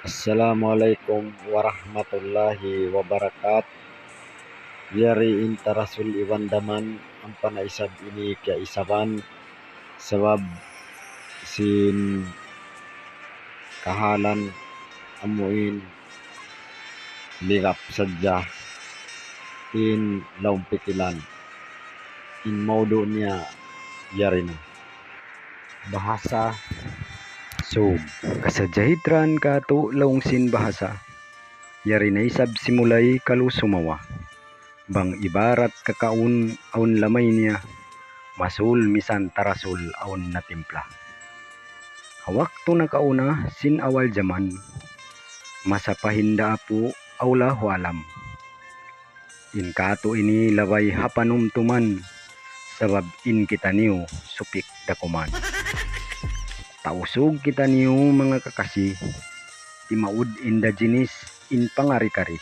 Assalamualaikum warahmatullahi wabarakatuh. Yari intarasul iwandaman ang panaisab ini kaya isaban sabab sin kahalan amuin ligap sadya in laong pikilan in maudo niya yari na bahasa. So, kasadyahitran kato laong sin bahasa. Yari na isab simulay kalu sumawa. Bang ibarat kakaun aun lamay niya, masul misan tarasul aun natimpla. Hawak to nakauna sin awal zaman, masa pahinda apo aula hualam. In kato ini labay hapanumtuman, sabab in kita niyo supik dakuman. Tausog kita niyo mga kakasi, imaud inda jinis in pangari-kari.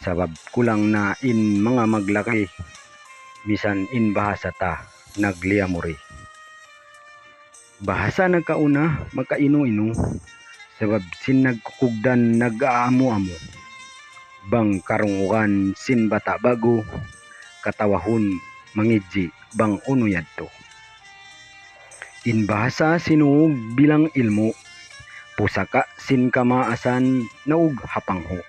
Sabab kulang na in mga maglaki, misan in bahasa ta nagliamuri. Bahasa nagkauna makaino-ino, sabab sin nagkukugdan nag-aamu-amu. Bang karungukan sin bata bago, katawahon mangidji bang unuyad to. In bahasa sinuog bilang ilmo, pusaka sin kamaasan naug hapangho.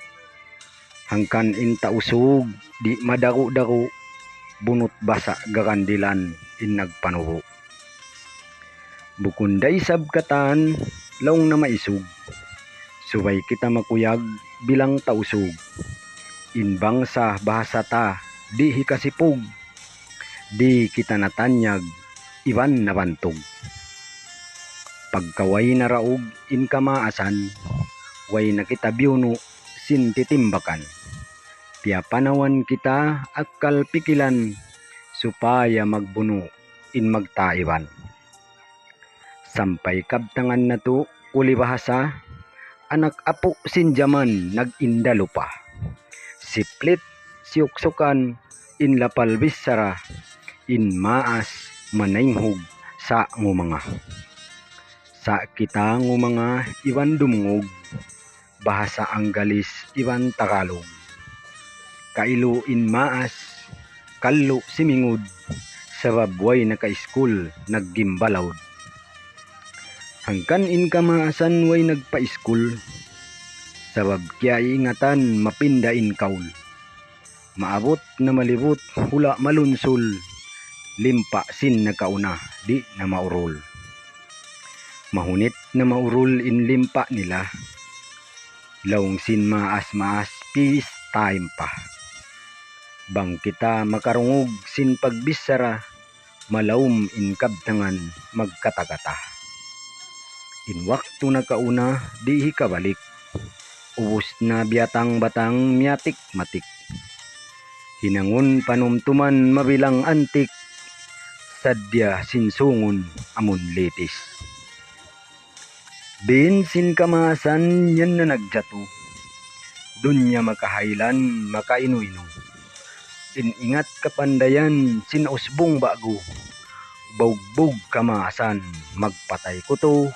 Hangkan in tausog di madaro-daro, bunot basa garandilan in nagpanuho. Bukunday sab katan laong na maisug, subay kita makuyag bilang tausog. In bangsa bahasa ta di hikasipog, di kita natanyag iban nabantog. Pagkaway na raog in kamaasan, way nakita biyuno sin titimbakan. Tiya panawan kita akal pikilan, supaya magbuno in magtaiban. Sampay kabtangan na to uli bahasa, anak apo sin jaman nag-indalupa. Siplit siuksukan in lapal bisara, in maas manainghog sa ngumanga. Sa kita ngumanga iwan dumungog, bahasa Anggalis iwan Tagalog. Kailo in maas, kallo simingod, sabab way naka-school naggimbalaod. Hangkan in kamaasan way nagpa-school, sabab kaya ingatan mapinda in kaul. Maabot na malibot hula malunsol, limpa sin nakauna di na maurol. Mahunit na maurol in limpa nila, laong sin maas-maas peace time pa. Bang kita makarungog sin pagbisara, malaum in kabtangan magkatagata. In waktu na kauna di hikabalik, ubos na biatang batang miatik matik. Hinangon panumtuman mabilang antik, sadya sinsungon amon litis. Bin sin kamasan yan na nagjato, dunya makahailan makaino-ino. Ingat kapandayan sin usbong bago, baugbog kamasan magpatay kuto,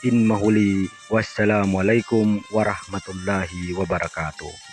in mahuli. Wassalamualaikum warahmatullahi wabarakatuh.